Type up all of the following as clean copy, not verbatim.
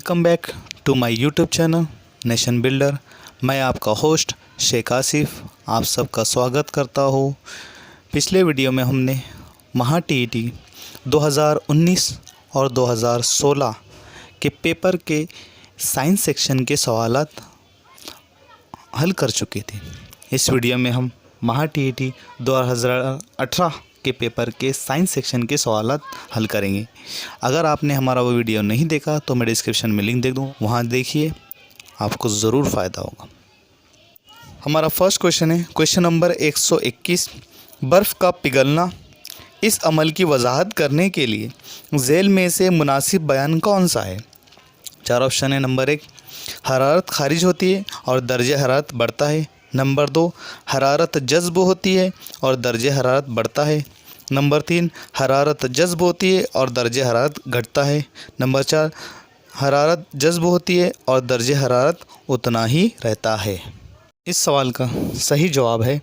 Welcome back to my YouTube channel nation builder. मैं आपका host Sheikh Asif आप सबका स्वागत करता हूँ। पिछले वीडियो में हमने महा टीईटी 2019 और 2016 के पेपर के साइंस सेक्शन के सवालात हल कर चुके थे। इस वीडियो में हम महा टीईटी 2018 के पेपर के साइंस सेक्शन के सवालात हल करेंगे। अगर आपने हमारा वो वीडियो नहीं देखा तो मैं डिस्क्रिप्शन में लिंक दे दूँ, वहाँ देखिए, आपको ज़रूर फ़ायदा होगा। हमारा फर्स्ट क्वेश्चन है क्वेश्चन नंबर 121। बर्फ़ का पिघलना, इस अमल की वजाहत करने के लिए झेल में से मुनासिब बयान कौन सा है? चार ऑप्शन है। नंबर 1, हरारत खारिज होती है और दर्जे हरारत बढ़ता है। नंबर 2, हरारत जज्ब होती है और दर्जे हरारत बढ़ता है। नंबर 3, हरारत जज्ब होती है और दर्जे हरारत घटता है। नंबर 4, हरारत जज्ब होती है और दर्जे हरारत उतना ही रहता है। इस सवाल का सही जवाब है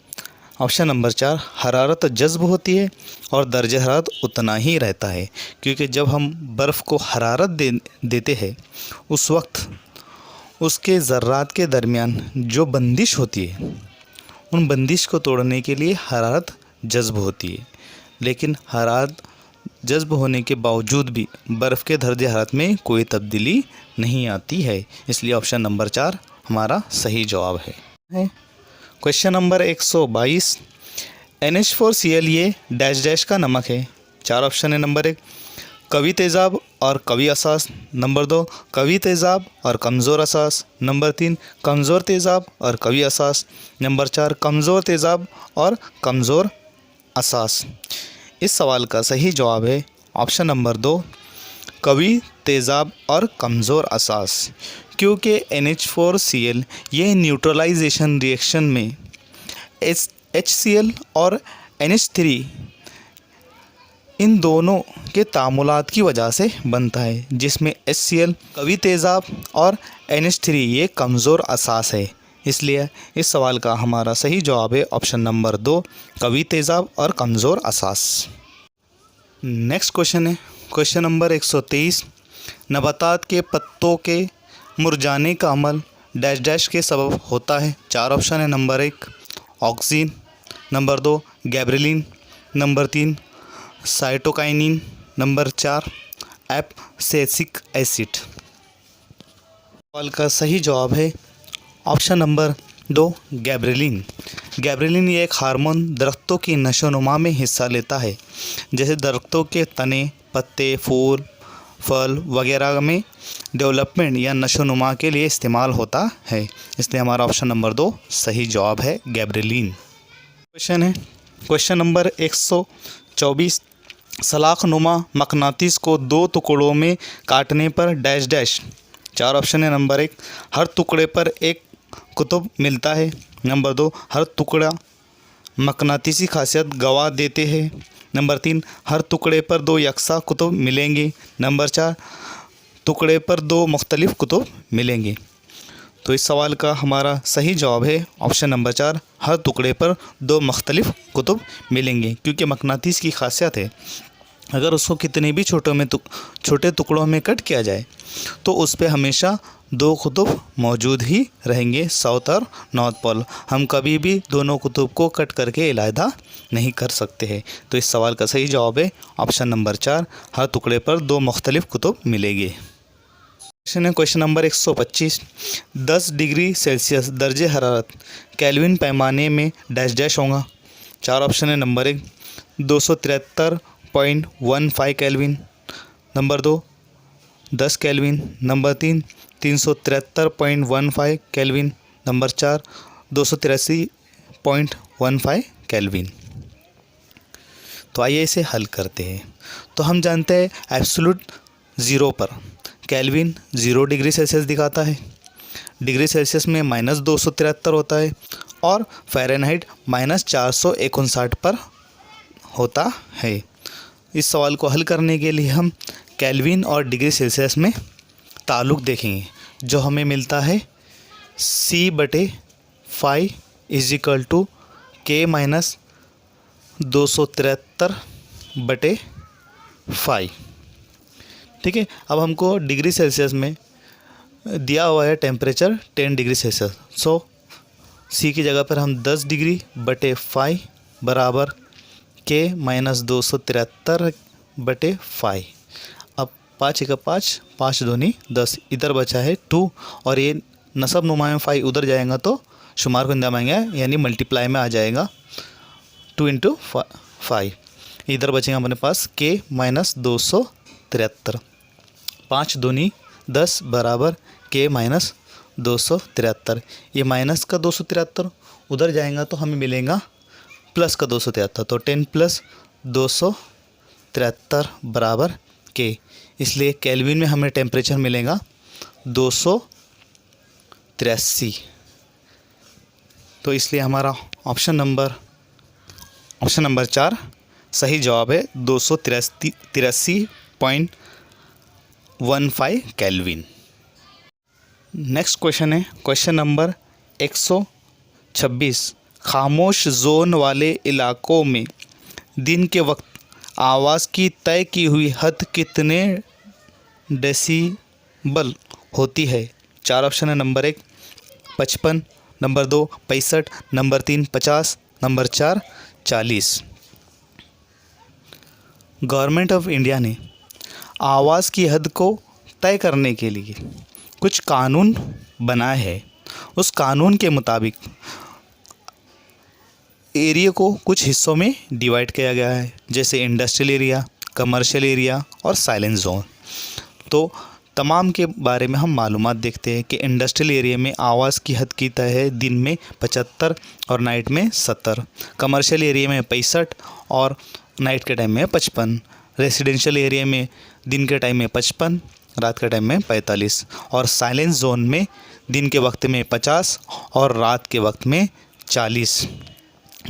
ऑप्शन नंबर 4, हरारत जज्ब होती है और दर्जे हरारत उतना ही रहता है। क्योंकि जब हम बर्फ़ को हरारत देते हैं उस वक्त उसके ज़र्रात के दरमियान जो बंदिश होती है, उन बंदिश को तोड़ने के लिए हरारत जज्ब होती है। लेकिन हरारत जज्ब होने के बावजूद भी बर्फ़ के दर्जे हरारत में कोई तब्दीली नहीं आती है, इसलिए ऑप्शन नंबर 4 हमारा सही जवाब है। Question number 122। NH4Cl ये डैश डैश का नमक है। चार ऑप्शन है। नंबर 1, कवी तेज़ाब और कवी असास। नंबर 2, कवी तेज़ाब और कमज़ोर असास। नंबर 3, कमज़ोर तेज़ाब और कवी असास। नंबर 4, कमज़ोर तेज़ाब और कमज़ोर असास। इस सवाल का सही जवाब है ऑप्शन नंबर 2, कवी तेज़ाब और कमज़ोर असास। क्योंकि NH4Cl ये न्यूट्रलाइजेशन रिएक्शन में HCl और NH3 इन दोनों के तामुलात की वजह से बनता है, जिसमें HCl कवी तेज़ाब और NH3 ये कमज़ोर असास है। इसलिए इस सवाल का हमारा सही जवाब है ऑप्शन नंबर 2, कवी तेज़ाब और कमज़ोर असास। नेक्स्ट क्वेश्चन है क्वेश्चन नंबर 123। नबातात के पत्तों के मुरझाने का अमल डैश डैश के सबब होता है। चार ऑप्शन है। Number 1, auxin. Number 2, gibberellin. Number 3, cytokinin. Number 4, abscisic acid. सवाल का सही जवाब है ऑप्शन नंबर 2, गैब्रेलिन। गैब्रेलिन ये एक हार्मोन दरख्तों की नशोनुमा में हिस्सा लेता है। जैसे दरख्तों के तने, पत्ते, फूल, फल वगैरह में डेवलपमेंट या नशोनुमा के लिए इस्तेमाल होता है। इसलिए हमारा ऑप्शन नंबर 2 सही जवाब है, गैब्रेलिन। क्वेश्चन है क्वेश्चन नंबर 124। सलाखनुमा मकनातीस को 2 टुकड़ों में काटने पर डैश डैश। चार ऑप्शन है। नंबर 1, हर टुकड़े पर एक कुतुब मिलता है। नंबर 2, हर टुकड़ा मकनातीसी खासियत गवा देते हैं। नंबर 3, हर टुकड़े पर 2 यकसा कुतुब मिलेंगे। नंबर 4, टुकड़े पर 2 मुख्तलिफ कुतुब मिलेंगे। तो इस सवाल का हमारा सही जवाब है ऑप्शन नंबर 4, हर टुकड़े पर 2 मुख्तलिफ कुतुब मिलेंगे। क्योंकि मकनातीस की खासियत है, अगर उसको कितने भी छोटे टुकड़ों में कट किया जाए तो उस पर हमेशा 2 कुतुब मौजूद ही रहेंगे, साउथ और नॉर्थ पोल। हम कभी भी दोनों कुतुब को कट करके इलाहा नहीं कर सकते हैं। तो इस सवाल का सही जवाब है ऑप्शन नंबर 4, हर टुकड़े पर 2 मुख्तलिफ कुतुब मिलेंगे। Question number 125। 10 डिग्री सेल्सियस दर्जे हरारत केल्विन पैमाने में डैश डैश होगा। चार ऑप्शन है। Number 1, 273.15 kelvin. Number 2, 10 kelvin. Number 3, 373.15 kelvin. Number 4, 283.15 kelvin. तो आइए इसे हल करते हैं। तो हम जानते हैं एब्सोल्यूट ज़ीरो पर केल्विन 0 डिग्री सेल्सियस दिखाता है, डिग्री सेल्सियस में -273 होता है और फ़ारेनहाइट -459 पर होता है। इस सवाल को हल करने के लिए हम केल्विन और डिग्री सेल्सियस में ताल्लुक़ देखेंगे, जो हमें मिलता है C/5 = K - 273/5। ठीक है। अब हमको डिग्री सेल्सियस में दिया हुआ है टेम्परेचर 10 डिग्री सेल्सियस। सो सी की जगह पर हम 10 डिग्री बटे 5 बराबर के माइनस 273 बटे 5। अब 5 एक 5, 5 दूनी 10, इधर बचा है 2 और ये नसब नुमा में 5 उधर जाएगा तो शुमार कुंदा में आएंगे यानी मल्टीप्लाई में आ जाएगा 2 इंटू 5। इधर बचेगा अपने पास के माइनस 273। 5 दूनी 10 बराबर के माइनस 273। ये माइनस का 273 उधर जाएगा तो हमें मिलेगा प्लस का 273, तो 10 प्लस 273 बराबर के। इसलिए केल्विन में हमें टेम्परेचर मिलेगा 283। तो इसलिए हमारा ऑप्शन नंबर 4 सही जवाब है 283.15 केल्विन। नेक्स्ट क्वेश्चन है क्वेश्चन नंबर 126। खामोश जोन वाले इलाकों में दिन के वक्त आवाज़ की तय की हुई हद कितने डेसिबल होती है? 4 ऑप्शन है। Number 1 55, number 2 65, number 3 50, number 4 40। Government of India ने आवाज़ की हद को तय करने के लिए कुछ कानून बनाए हैं। उस कानून के मुताबिक एरिया को कुछ हिस्सों में डिवाइड किया गया है, जैसे इंडस्ट्रियल एरिया, कमर्शियल एरिया और साइलेंट जोन। तो तमाम के बारे में हम मालूमात देखते हैं कि इंडस्ट्रियल एरिया में आवाज़ की हद की तय है दिन में 75 और नाइट में 70। कमर्शियल एरिया में 65 और नाइट के टाइम में 55। रेसिडेंशियल एरिया में दिन के टाइम में 55, रात के टाइम में 45 और साइलेंट जोन में दिन के वक्त में 50 और रात के वक्त में 40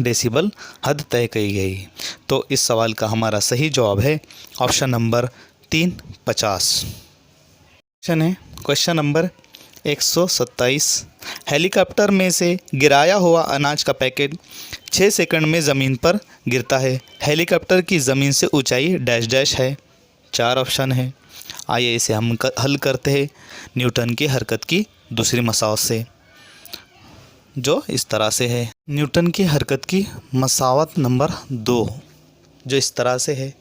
डेसिबल हद तय की गई। तो इस सवाल का हमारा सही जवाब है ऑप्शन नंबर 3 50। क्वेश्चन है क्वेश्चन नंबर 127। हेलीकॉप्टर में से गिराया हुआ अनाज का पैकेट 6 सेकंड में ज़मीन पर गिरता है। हेलीकॉप्टर की ज़मीन से ऊंचाई डैश डैश है। 4 ऑप्शन है। आइए इसे हम हल करते हैं न्यूटन की हरकत की दूसरी मसावत से, जो इस तरह से है। न्यूटन की हरकत की मसावत नंबर 2 जो इस तरह से है,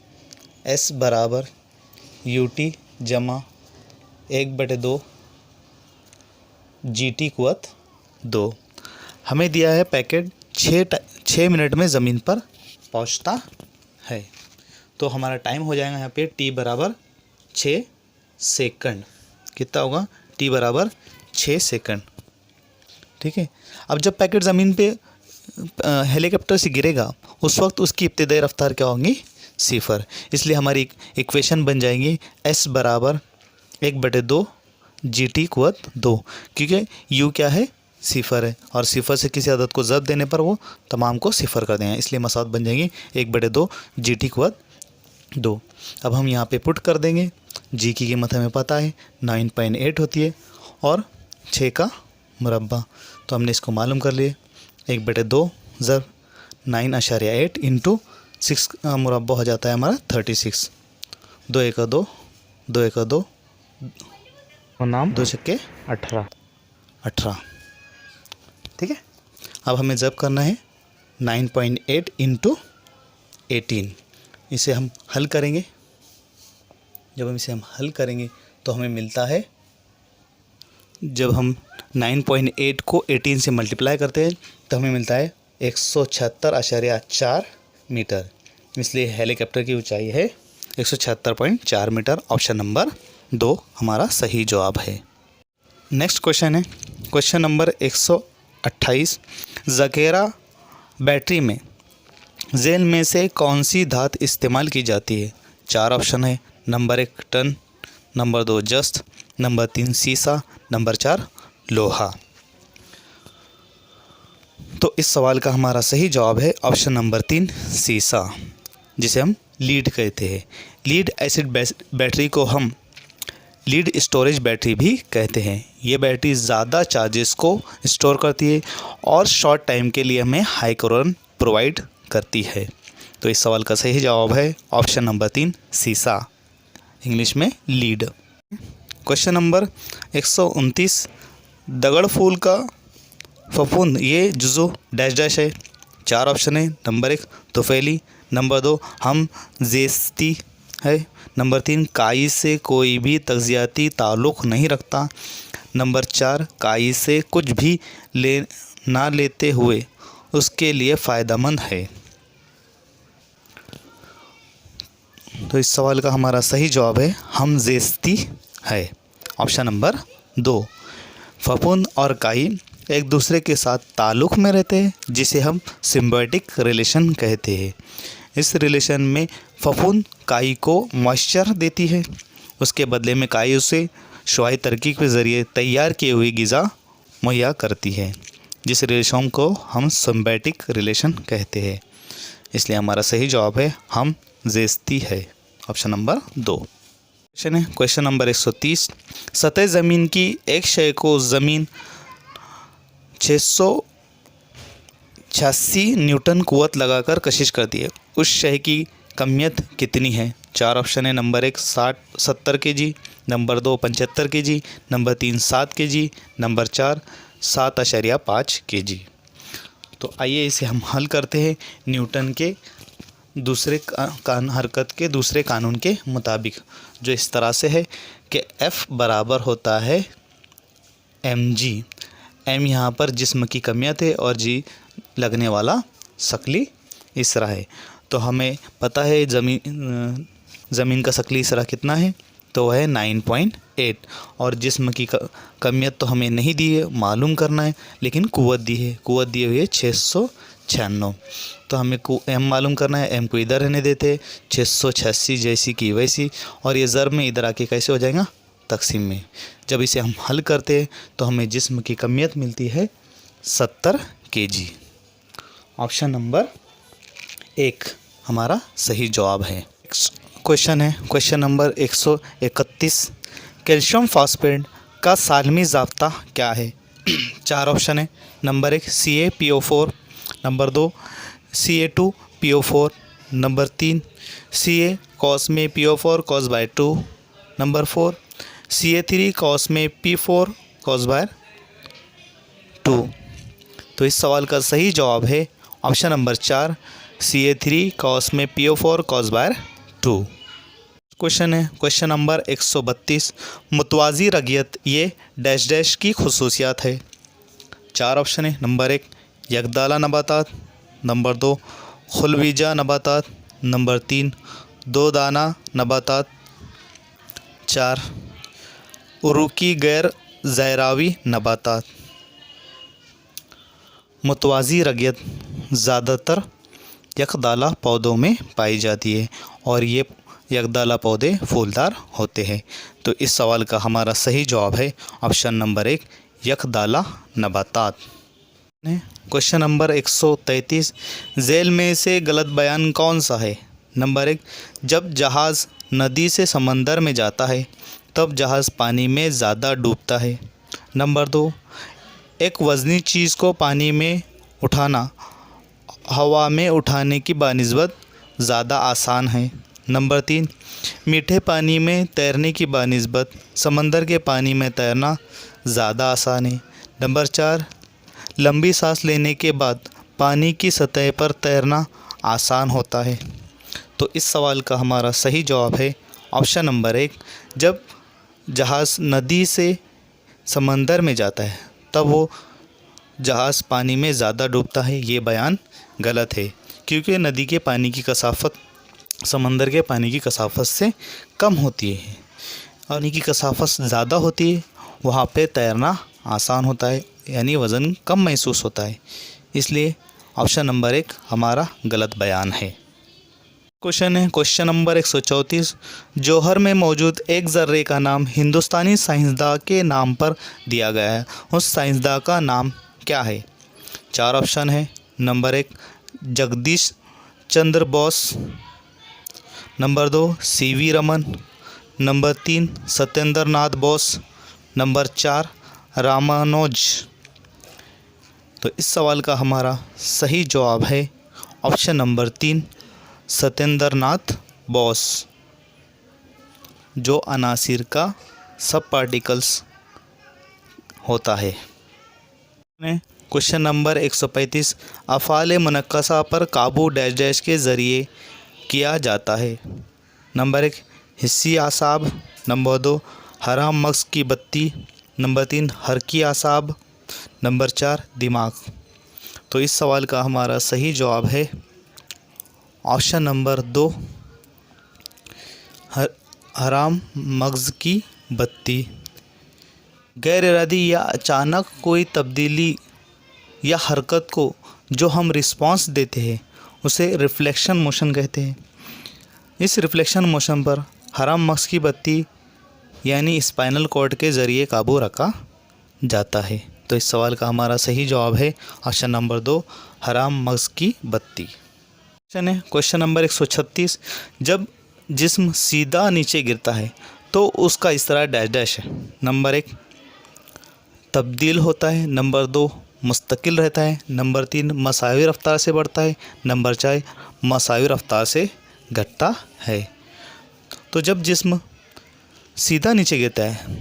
S बराबर ut जमा 1/2 GT कुवत 2। हमें दिया है पैकेट 6 मिनट में ज़मीन पर पहुंचता है। तो हमारा टाइम हो जाएगा यहाँ पे t बराबर 6 सेकंड। कितना होगा? t बराबर 6 सेकंड। ठीक है। अब जब पैकेट ज़मीन पे हेलीकॉप्टर से गिरेगा उस वक्त उसकी इब्तिदाई रफ्तार क्या होंगी? 0। इसलिए हमारी इक्वेशन बन जाएंगी S बराबर 1/2 GT कुवत 2, क्योंकि u क्या है? 0 है और 0 से किसी अदद को ज़ब्त देने पर वो तमाम को 0 कर देंगे। इसलिए मसावत बन जाएंगी 1/2 GT कुवत 2। अब हम यहाँ पे पुट कर देंगे। जी की कीमत हमें पता है 9.8 होती है और 6 का मुरब्बा, तो हमने इसको मालूम कर लिए। 1/2 ज़र 9.8 इंटू 6 का मुरब्बा हो जाता है हमारा 36। 2 1 2, 2 1 2 और नाम 2 छक्के 18। ठीक है। अब हमें ज़ब्त करना है 9.8 इंटू 18। इसे हम हल करेंगे। जब हम इसे हल करेंगे तो हमें मिलता है, जब हम 9.8 को 18 से मल्टीप्लाई करते हैं तो हमें मिलता है 176.4 मीटर। इसलिए हेलीकॉप्टर की ऊंचाई है 176.4 मीटर। ऑप्शन नंबर 2 हमारा सही जवाब है। नेक्स्ट क्वेश्चन है क्वेश्चन नंबर 128। ज़खेरा बैटरी में जेल में से कौन सी धातु इस्तेमाल की जाती है? 4 ऑप्शन है। नंबर 1 टन, नंबर 2 जस्त, नंबर 3 सीसा, नंबर 4 लोहा। तो इस सवाल का हमारा सही जवाब है ऑप्शन नंबर 3 सीसा, जिसे हम लीड कहते हैं। लीड एसिड बैटरी को हम लीड स्टोरेज बैटरी भी कहते हैं। ये बैटरी ज़्यादा चार्जेस को स्टोर करती है और शॉर्ट टाइम के लिए हमें हाई करंट प्रोवाइड करती है। तो इस सवाल का सही जवाब है ऑप्शन नंबर 3 सीसा, इंग्लिश में लीड। क्वेश्चन नंबर 129, दगड़ फूल का फफूंद ये जुज़ो डैश डैश है। 4 ऑप्शन है। नंबर 1 तुफैली, नंबर 2 हम ज़ेस्ती है, नंबर 3 काई से कोई भी तग़ज़ियाती ताल्लुक़ नहीं रखता, नंबर 4 काई से कुछ भी ना लेते हुए उसके लिए फ़ायदेमंद है। तो इस सवाल का हमारा सही जवाब है हम ज़ेस्ती है, ऑप्शन नंबर 2। फफूंद और काई एक दूसरे के साथ ताल्लुक़ में रहते हैं, जिसे हम सिम्बायोटिक रिलेशन कहते हैं। इस रिलेशन में फफूंद काई को मॉइस्चर देती है, उसके बदले में काई उसे शुआई तरकीब के ज़रिए तैयार किए हुए ग़िज़ा मुहैया करती है, जिस रिलेशन को हम सिम्बायोटिक रिलेशन कहते हैं। इसलिए हमारा सही जवाब है हम ज़ेस्ती है, ऑप्शन नंबर 2। क्वेश्चन है क्वेश्चन नंबर 130, सतह ज़मीन की एक शय को ज़मीन 686 न्यूटन कुव्वत लगाकर कशिश करती है, उस शय की कमियत कितनी है? 4 ऑप्शन है। Number 1 70 kg, number 2 75 kg, number 3 7 kg, number 4 7.5 kg। तो आइए इसे हम हल करते हैं न्यूटन के दूसरे हरकत के दूसरे कानून के मुताबिक, जो इस तरह से है कि F बराबर होता है mg। m यहाँ पर जिस्म की कमियत है और g लगने वाला शकली इसरा है। तो हमें पता है ज़मीन का शकली इसरा कितना है, तो वह है 9.8, और जिस्म की कमियत तो हमें नहीं दी है, मालूम करना है, लेकिन कुव्वत दी है, कुव्वत दी हुई है 696। तो हमें m मालूम करना है, m को इधर रहने देते, 686 जैसी की वैसी, और ये ज़र में इधर आके कैसे हो जाएगा, तकसीम में। जब इसे हम हल करते हैं तो हमें जिस्म की कमियत मिलती है 70 kg। ऑप्शन नंबर 1 हमारा सही जवाब है। क्वेश्चन है क्वेश्चन नंबर 131, कैल्शियम फॉस्फेट का सालमी ज़ाब्ता क्या है? 4 ऑप्शन है। Number 1 CaPO4, number 2 Ca2PO4, number 3 Ca cos में PO4 cos by 2, number 4 Ca3 cos में P4 cos by 2। तो इस सवाल का सही जवाब है ऑप्शन नंबर 4 Ca3 cos में PO4 cos by 2। क्वेश्चन है क्वेश्चन नंबर 132, मुतवाज़ी रगियत ये डैश डैश की खुसूसियात है। 4 ऑप्शन है। नंबर 1 यकदाला नबातात, नंबर 2 खुलवीजा नबातात, नंबर 3 दो दाना नबातात, 4 उरुकी गैर ज़ैरावी नबातात। मुतवाज़ी रगियत ज़्यादातर यकदाला पौधों में पाई जाती है, और ये यकदाला पौधे फूलदार होते हैं। तो इस सवाल का हमारा सही जवाब है ऑप्शन नंबर 1 यकदाला नबातात। क्वेश्चन नंबर 133, झेल में से गलत बयान कौन सा है? नंबर 1 जब जहाज़ नदी से समंदर में जाता है तब जहाज़ पानी में ज़्यादा डूबता है। नंबर 2 एक वज़नी चीज़ को पानी में उठाना हवा में उठाने की बानिस्बत ज़्यादा आसान है। नंबर 3 मीठे पानी में तैरने की बानिस्बत समंदर के पानी में तैरना ज़्यादा आसान है। नंबर 4 लंबी सांस लेने के बाद पानी की सतह पर तैरना आसान होता है। तो इस सवाल का हमारा सही जवाब है ऑप्शन नंबर 1 जब जहाज़ नदी से समंदर में जाता है तब वो जहाज़ पानी में ज़्यादा डूबता है। ये बयान गलत है, क्योंकि नदी के पानी की कसाफत समंदर के पानी की कसाफत से कम होती है। पानी की कसाफत ज़्यादा होती है, वहाँ पे तैरना आसान होता है, यानी वज़न कम महसूस होता है। इसलिए ऑप्शन नंबर 1 हमारा गलत बयान है। क्वेश्चन है क्वेश्चन नंबर 134, जौहर में मौजूद एक ज़र्रे का नाम हिंदुस्तानी साइंसदान के नाम पर दिया गया है, उस साइंसदान का नाम क्या है? 4 ऑप्शन है। Number 1 Jagadish Chandra Bose, number 2 CV Raman, number 3 Satyendra Nath Bose, number 4 Ramanuj. तो इस सवाल का हमारा सही जवाब है ऑप्शन नंबर 3 सत्येंद्र नाथ बोस, जो अनासिर का सब पार्टिकल्स होता है। क्वेश्चन नंबर 135, अफ़ाल मुनक्कसा पर काबू डैश डैश के ज़रिए किया जाता है। नंबर 1 हिस्सी आसाब, नंबर 2 हराम मग़ज़ की बत्ती, नंबर 3 हरकी आसाब, नंबर 4 दिमाग। तो इस सवाल का हमारा सही जवाब है ऑप्शन नंबर 2 हराम मग़ज़ की बत्ती। गैर इरादी या अचानक कोई तब्दीली या हरकत को जो हम रिस्पांस देते हैं उसे रिफ्लेक्शन मोशन कहते हैं। इस रिफ्लेक्शन मोशन पर हराम मग़ज़ की बत्ती यानी स्पाइनल कॉर्ड के ज़रिए काबू रखा जाता है। तो इस सवाल का हमारा सही जवाब है ऑप्शन नंबर 2 हराम मग़ज़ की बत्ती। क्वेश्चन नंबर 136, जब जिस्म सीधा नीचे गिरता है तो उसका इस तरह डैश डैश है। नंबर 1 तब्दील होता है, नंबर 2 मुस्तकिल रहता है, नंबर 3 मसावी रफ्तार से बढ़ता है, नंबर 4 मसावी रफ्तार से घटता है। तो जब जिस्म सीधा नीचे गिरता है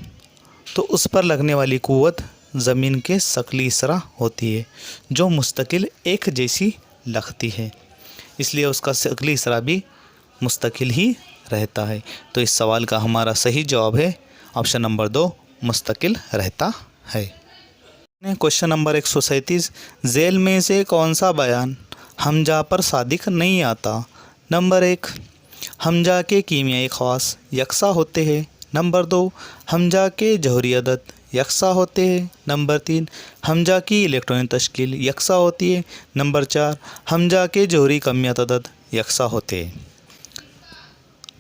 तो उस पर लगने वाली क़ुव्वत ज़मीन के शक्ली इसरा होती है जो मुस्तकिल एक जैसी लगती है, इसलिए उसका शक्ली इसरा भी मुस्तकिल ही रहता है। तो इस सवाल का हमारा सही जवाब है ऑप्शन नंबर 2 मुस्तकिल रहता है। क्वेश्चन नंबर 137, झेल में से कौन सा बयान हमजा पर सादिक नहीं आता। नंबर 1 हमजा के कीमियाई ख़वास यकसा होते हैं, नंबर 2 हमजा के जौहरी अदद यकसा होते हैं, नंबर 3 हमजा की इलेक्ट्रॉनिक तश्कील यकसा होती है, नंबर 4 हमजा के जौहरी कमियत अदद यकसा होते हैं।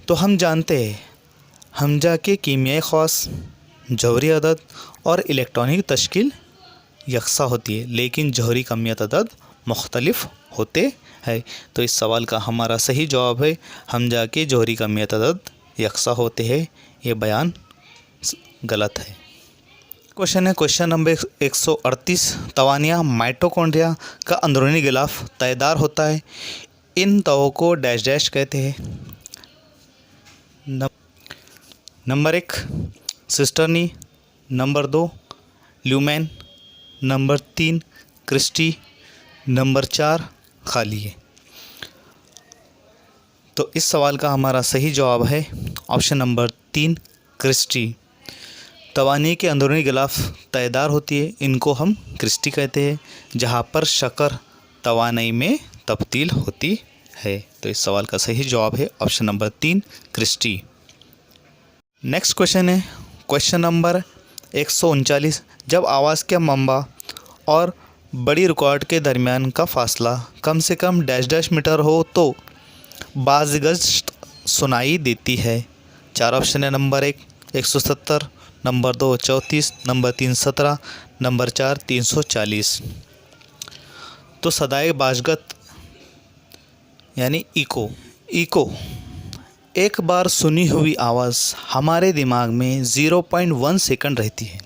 तो हम जानते हैं हमजा के कीमियाई ख़वास, जौहरी अदद और इलेक्ट्रॉनिक तश्कील यकसा होती है, लेकिन जौहरी कमियत अदद मुख्तलिफ होते हैं। तो इस सवाल का हमारा सही जवाब है हमजा के जौहरी कमियत अदद यकसा होते हैं। ये बयान गलत है। क्वेश्चन नंबर 138, तवानिया माइटोकॉन्ड्रिया का अंदरूनी गिलाफ तयदार होता है, इन तवों को डैश डैश कहते हैं। Number 1 cisternae, number 2 lumen, number 3 cristae, number 4 खाली है। तो इस सवाल का हमारा सही जवाब है ऑप्शन नंबर 3 क्रिस्टी। तवानी के अंदरूनी गिलाफ तयदार होती है, इनको हम क्रिस्टी कहते हैं, जहाँ पर शक्कर तवानाई में तब्दील होती है। तो इस सवाल का सही जवाब है option number 3 cristae. Next question है क्वेश्चन नंबर 139, जब आवाज़ के मंबा और बड़ी रिकॉर्ड के दरमियान का फ़ासला कम से कम डैश डैश मीटर हो तो बाज़गश्त सुनाई देती है। 4 ऑप्शन है, नंबर 1 170, नंबर 2 34, नंबर 3 17, नंबर 4 340। तो सदाए बाज़गत यानी इको एक बार सुनी हुई आवाज़ हमारे दिमाग में 0.1 सेकंड रहती है।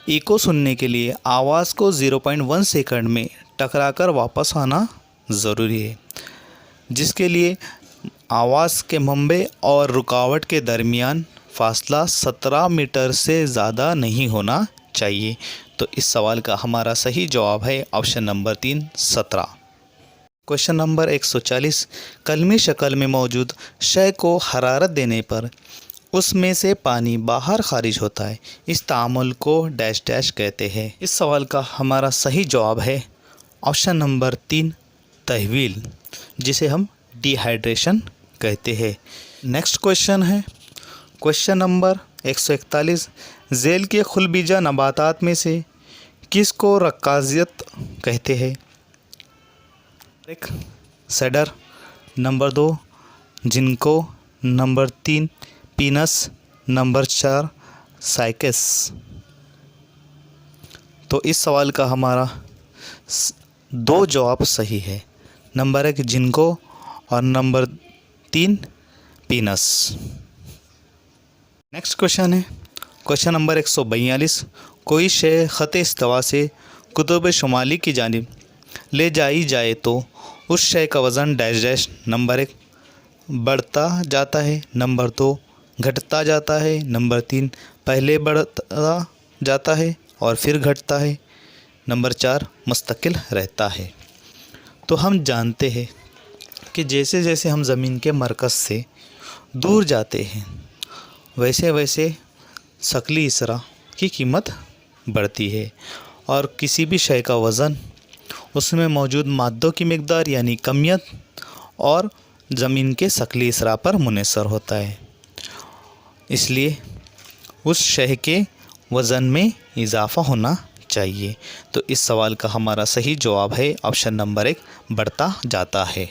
इको सुनने के लिए आवाज़ को 0.1 सेकंड में टकराकर वापस आना ज़रूरी है, जिसके लिए आवाज़ के मंबे और रुकावट के दरमियान फ़ासला 17 मीटर से ज़्यादा नहीं होना चाहिए। तो इस सवाल का हमारा सही जवाब है ऑप्शन नंबर 3 17। क्वेश्चन नंबर 140, कलमी शक्ल में मौजूद शय को हरारत देने पर उसमें से पानी बाहर खारिज होता है, इस तामुल को डैश डैश कहते हैं। इस सवाल का हमारा सही जवाब है ऑप्शन नंबर 3 तहवील, जिसे हम डिहाइड्रेशन कहते हैं। नेक्स्ट क्वेश्चन है क्वेश्चन नंबर 141, झेल के खुलबीजा नबातात में से किसको रक्काजियत कहते हैं। 1 सेडर, नंबर 2 जिनको, नंबर 3 पीनस, नंबर 4 साइकस। तो इस सवाल का हमारा 2 जवाब सही है, नंबर 1 जिनको और नंबर 3 पीनस। नेक्स्ट क्वेश्चन है क्वेश्चन नंबर 142, कोई शय ख़त इस्तिवा से कुतुब शुमाली की जानिब ले जाई जाए तो उस शय का वज़न डैश डैश। नंबर 1 बढ़ता जाता है, नंबर 2 घटता जाता है। नंबर 3 पहले बढ़ता जाता है और फिर घटता है। नंबर 4 मुस्तकिल रहता है। तो हम जानते हैं कि जैसे जैसे हम ज़मीन के मरकज़ से दूर जाते हैं वैसे वैसे शकली इसरा की कीमत बढ़ती है और किसी भी शय का वज़न उसमें मौजूद मादों की मिक़दार यानी कमियत और ज़मीन के शकली इसरा पर मुनहसर होता है। इसलिए उस शय के वज़न में इजाफ़ा होना चाहिए। तो इस सवाल का हमारा सही जवाब है ऑप्शन नंबर 1 बढ़ता जाता है।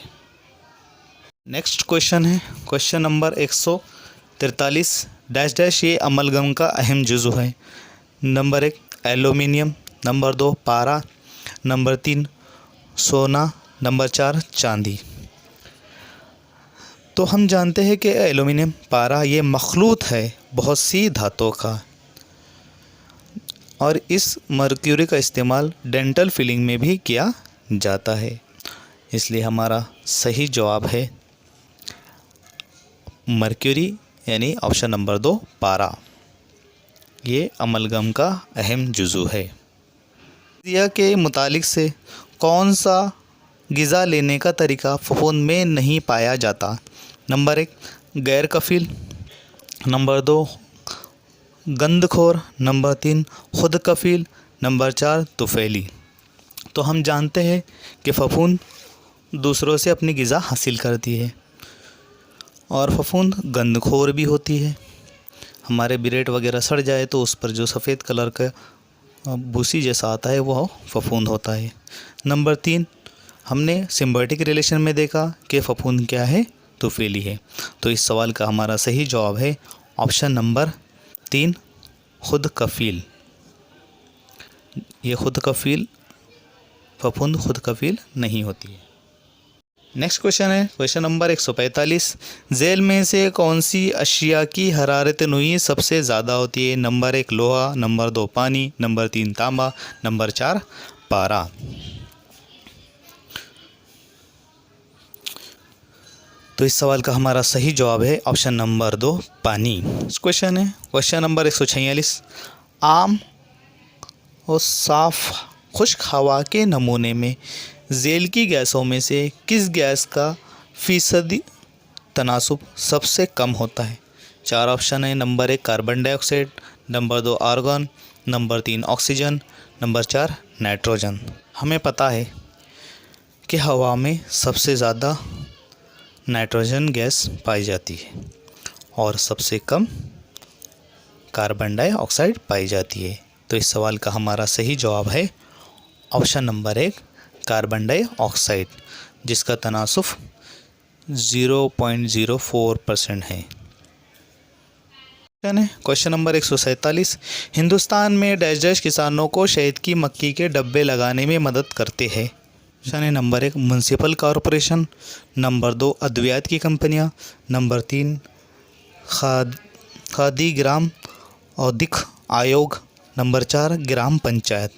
नेक्स्ट क्वेश्चन है क्वेश्चन नंबर 143 डैश डैश ये अमलगम का अहम जुज़ु है। नंबर 1 एल्यूमिनियम, नंबर 2 पारा, नंबर 3 सोना, नंबर 4 चांदी। तो हम जानते हैं कि एल्यूमिनियम पारा ये मखलूत है बहुत सी धातुओं का और इस मर्क्यूरी का इस्तेमाल डेंटल फिलिंग में भी किया जाता है। इसलिए हमारा सही जवाब है मर्क्यूरी यानी ऑप्शन नंबर 2 पारा। ये अमलगम का अहम जुज़ु है। दिया के मुतालिक से कौन सा ग़िज़ा लेने का तरीका फफूंद में नहीं पाया जाता। नंबर 1 गैर कफ़ील, नंबर 2 गंदखोर, नंबर 3 खुद कफ़ील, नंबर 4 तुफ़ैली। तो हम जानते हैं कि फफूंद दूसरों से अपनी ग़िज़ा हासिल करती है और फफूंद गंदखोर भी होती है। हमारे ब्रेड वगैरह सड़ जाए तो उस पर जो सफ़ेद कलर का भूसी जैसा आता है वह फफूंद होता है। नंबर 3 हमने सिम्बायोटिक रिलेशन में देखा कि फफूंद क्या है, तुफ़ैली है। तो इस सवाल का हमारा सही जवाब है ऑप्शन नंबर 3 खुद कफ़ील। ये खुद कफ़ील फफूंद खुद कफ़ील नहीं होती है। नेक्स्ट क्वेश्चन है क्वेश्चन नंबर 145 झेल में से कौन सी अशिया की हरारत नूई सबसे ज़्यादा होती है। नंबर 1 लोहा, नंबर 2 पानी, नंबर 3 तांबा, नंबर 4 पारा। तो इस सवाल का हमारा सही जवाब है ऑप्शन नंबर 2 पानी। क्वेश्चन है क्वेश्चन नंबर 146 आम और साफ खुश्क हवा के नमूने में झेल की गैसों में से किस गैस का फ़ीसदी तनासुब सबसे कम होता है। 4 ऑप्शन है। Number 1 carbon dioxide, number 2 argon, number 3 oxygen, number 4 nitrogen. हमें पता है कि हवा में सबसे ज़्यादा नाइट्रोजन गैस पाई जाती है और सबसे कम कार्बन डाइऑक्साइड पाई जाती है। तो इस सवाल का हमारा सही जवाब है ऑप्शन नंबर 1 कार्बन डाइऑक्साइड, जिसका तनासुब 0.04% है। क्वेश्चन नंबर 147 हिंदुस्तान में डैश डैश किसानों को शहद की मक्खी के डब्बे लगाने में मदद करते हैं। ऑप्शन है नंबर 1 म्यूनसिपल कॉरपोरेशन, नंबर 2 अद्वियात की कंपनियां, नंबर 3 खादी ग्राम औद्योगिक आयोग, नंबर 4 ग्राम पंचायत।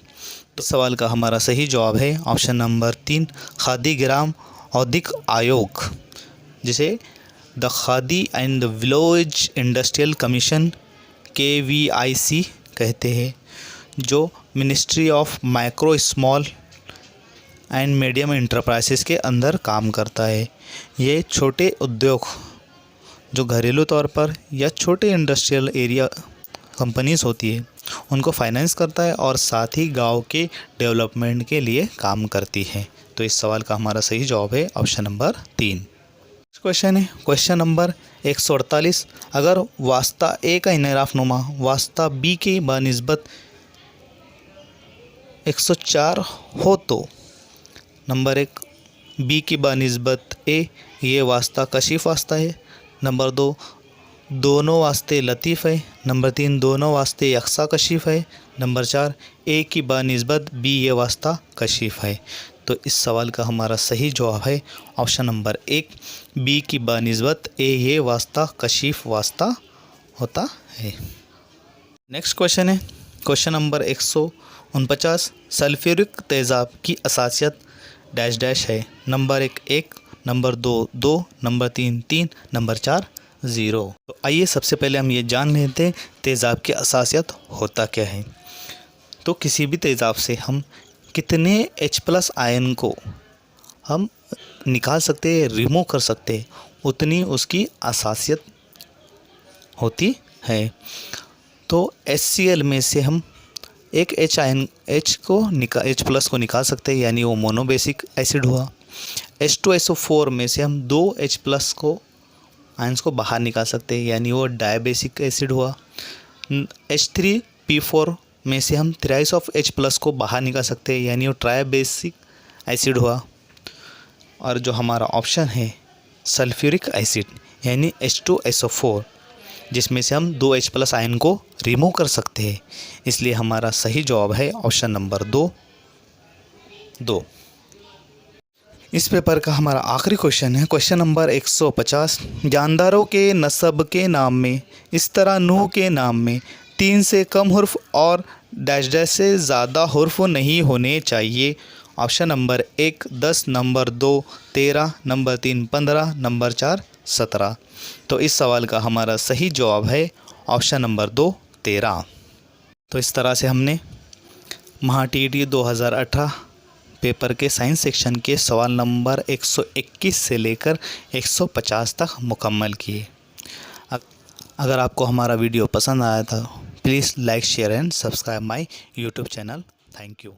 इस सवाल का हमारा सही जवाब है ऑप्शन नंबर 3 खादी ग्राम औद्योगिक आयोग, जिसे the khadi and village industrial commission KVIC कहते हैं, जो ministry of micro small and medium enterprises के अंदर काम करता है। ये छोटे उद्योग जो घरेलू तौर पर या छोटे इंडस्ट्रियल एरिया कंपनीज़ होती है उनको फाइनेंस करता है और साथ ही गांव के डेवलपमेंट के लिए काम करती है। तो इस सवाल का हमारा सही जवाब है ऑप्शन नंबर 3। क्वेश्चन है क्वेश्चन नंबर 148 अगर वास्ता ए का इनराफनुमा वास्ता बी के बनिस्बत 104 हो तो नंबर 1 बी की बनिस्बत ए ये वास्ता कशिफ वास्ता है, नंबर 2 दोनों वास्ते लतीफ़ है, नंबर 3 दोनों वास्ते यकसा कशिफ है, नंबर 4 ए की बनिस्बत बी ये वास्ता कशिफ है। तो इस सवाल का हमारा सही जवाब है ऑप्शन नंबर 1 बी की बनिस्बत ए ये वास्ता कशिफ वास्ता होता है। नेक्स्ट क्वेश्चन है क्वेश्चन नंबर 149 सल्फ्यूरिक तेज़ाब की असासियत डैश डैश है। Number 1 1, number 2 2, number 3 3, number 4 zero. तो आइए सबसे पहले हम ये जान लेते हैं तेज़ाब की असासियत होता क्या है। तो किसी भी तेज़ाब से हम कितने H+ आयन को हम निकाल सकते हैं, रिमूव कर सकते हैं, उतनी उसकी असासियत होती है। तो HCl में से हम एक H+ को निकाल सकते हैं, यानी वो मोनोबेसिक एसिड हुआ। H2SO4 में से हम 2 H+ को आयंस को बाहर निकाल सकते हैं, यानी वो डायबेसिक एसिड हुआ। H3P4 में से हम थ्राइस ऑफ H+ को बाहर निकाल सकते हैं, यानी वो ट्राइबेसिक एसिड हुआ। और जो हमारा ऑप्शन है सल्फ्यूरिक एसिड यानी H2SO4, जिसमें से हम 2 H+ आयन को रिमूव कर सकते हैं, इसलिए हमारा सही जवाब है ऑप्शन नंबर 2। इस पेपर का हमारा आखिरी क्वेश्चन है क्वेश्चन नंबर 150। जानदारों के नस्ब के नाम में इस तरह नूह के नाम में 3 से कम हुर्फ और डैश डैश से ज़्यादा हुर्फ नहीं होने चाहिए। Option number 1 10, number 2 13, number 3 15, number 4 17। तो इस सवाल का हमारा सही जवाब है ऑप्शन नंबर 2 13। तो इस तरह से हमने महाटीटी 2018 पेपर के साइंस सेक्शन के सवाल नंबर 121 से लेकर 150 तक मुकम्मल किए। अगर आपको हमारा वीडियो पसंद आया था please like share and subscribe my YouTube channel. Thank you.